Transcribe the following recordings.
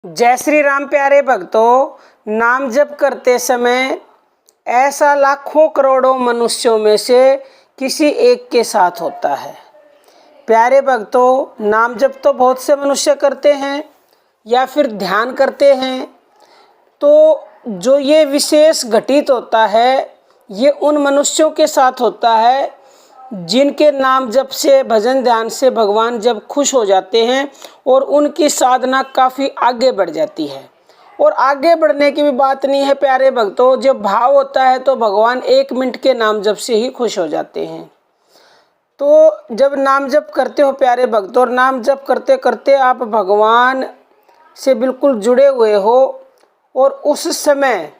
जय श्री राम प्यारे भक्तों। नाम जप करते समय ऐसा लाखों करोड़ों मनुष्यों में से किसी एक के साथ होता है। प्यारे भक्तों, नाम जप तो बहुत से मनुष्य करते हैं या फिर ध्यान करते हैं, तो जो ये विशेष घटित होता है ये उन मनुष्यों के साथ होता है जिनके नाम जप से, भजन ध्यान से भगवान जब खुश हो जाते हैं और उनकी साधना काफ़ी आगे बढ़ जाती है। और आगे बढ़ने की भी बात नहीं है प्यारे भक्तों, जब भाव होता है तो भगवान 1 मिनट के नाम जप से ही खुश हो जाते हैं। तो जब नाम जप करते हो प्यारे भक्तों, और नाम जप करते करते आप भगवान से बिल्कुल जुड़े हुए हो, और उस समय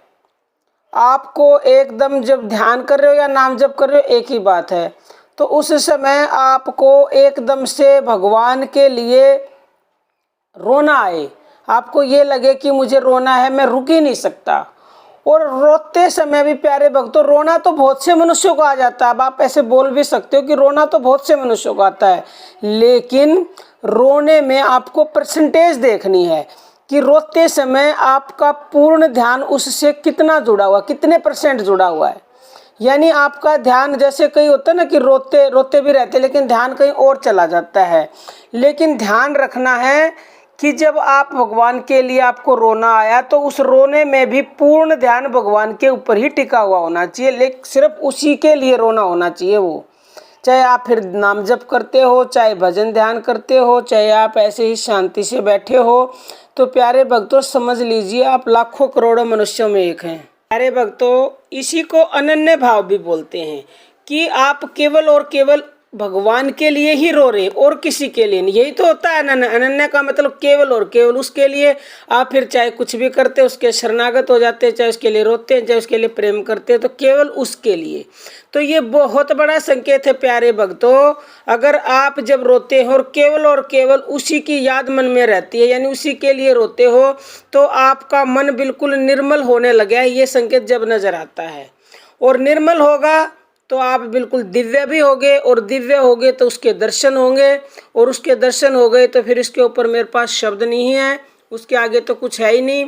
आपको एकदम, जब ध्यान कर रहे हो या नाम जप कर रहे हो एक ही बात है, तो उस समय आपको एकदम से भगवान के लिए रोना आए, आपको ये लगे कि मुझे रोना है, मैं रुक ही नहीं सकता। और रोते समय भी प्यारे भक्तों, रोना तो बहुत से मनुष्यों को आ जाता है। अब आप ऐसे बोल भी सकते हो कि रोना तो बहुत से मनुष्यों को आता है, लेकिन रोने में आपको परसेंटेज देखनी है कि रोते समय आपका पूर्ण ध्यान उससे कितना जुड़ा हुआ, कितने % जुड़ा हुआ है। यानी आपका ध्यान, जैसे कई होता है ना कि रोते रोते भी रहते लेकिन ध्यान कहीं और चला जाता है। लेकिन ध्यान रखना है कि जब आप भगवान के लिए, आपको रोना आया, तो उस रोने में भी पूर्ण ध्यान भगवान के ऊपर ही टिका हुआ होना चाहिए। लेकिन सिर्फ उसी के लिए रोना होना चाहिए वो, चाहे आप फिर नाम जप करते हो, चाहे भजन ध्यान करते हो, चाहे आप ऐसे ही शांति से बैठे हो। तो प्यारे भक्तों समझ लीजिए, आप लाखों करोड़ों मनुष्यों में एक हैं। प्यारे भक्तों, इसी को अनन्य भाव भी बोलते हैं कि आप केवल और केवल भगवान के लिए ही रो रहे, और किसी के लिए नहीं। यही तो होता है अनन्य। अनन्य का मतलब केवल और केवल उसके लिए। आप फिर चाहे कुछ भी करते, उसके शरणागत हो जाते हैं, चाहे उसके लिए रोते हैं, चाहे उसके लिए प्रेम करते हैं, तो केवल उसके लिए। तो ये बहुत बड़ा संकेत है प्यारे भक्तों। अगर आप जब रोते हो और केवल उसी की याद मन में रहती है, यानी उसी के लिए रोते हो, तो आपका मन बिल्कुल निर्मल होने लगा है। ये संकेत जब नजर आता है, और निर्मल होगा तो आप बिल्कुल दिव्य भी होगे, और दिव्य होगे तो उसके दर्शन होंगे, और उसके दर्शन हो गए तो फिर इसके ऊपर मेरे पास शब्द नहीं है, उसके आगे तो कुछ है ही नहीं।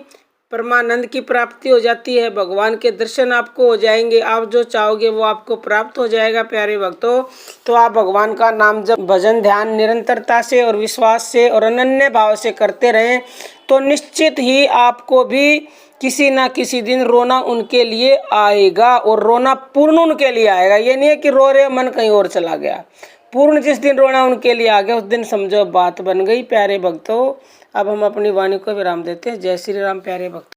परमानंद की प्राप्ति हो जाती है, भगवान के दर्शन आपको हो जाएंगे, आप जो चाहोगे वो आपको प्राप्त हो जाएगा प्यारे भक्तों। तो आप भगवान का नाम जब, भजन ध्यान निरंतरता से और विश्वास से और अनन्य भाव से करते रहें, तो निश्चित ही आपको भी किसी ना किसी दिन रोना उनके लिए आएगा, और रोना पूर्ण उनके लिए आएगा। ये नहीं है कि रो रहे मन कहीं और चला गया। पूर्ण जिस दिन रोना उनके लिए आ गया, उस दिन समझो बात बन गई प्यारे भक्तों। अब हम अपनी वाणी को विराम देते हैं। जय श्री राम प्यारे भक्तों।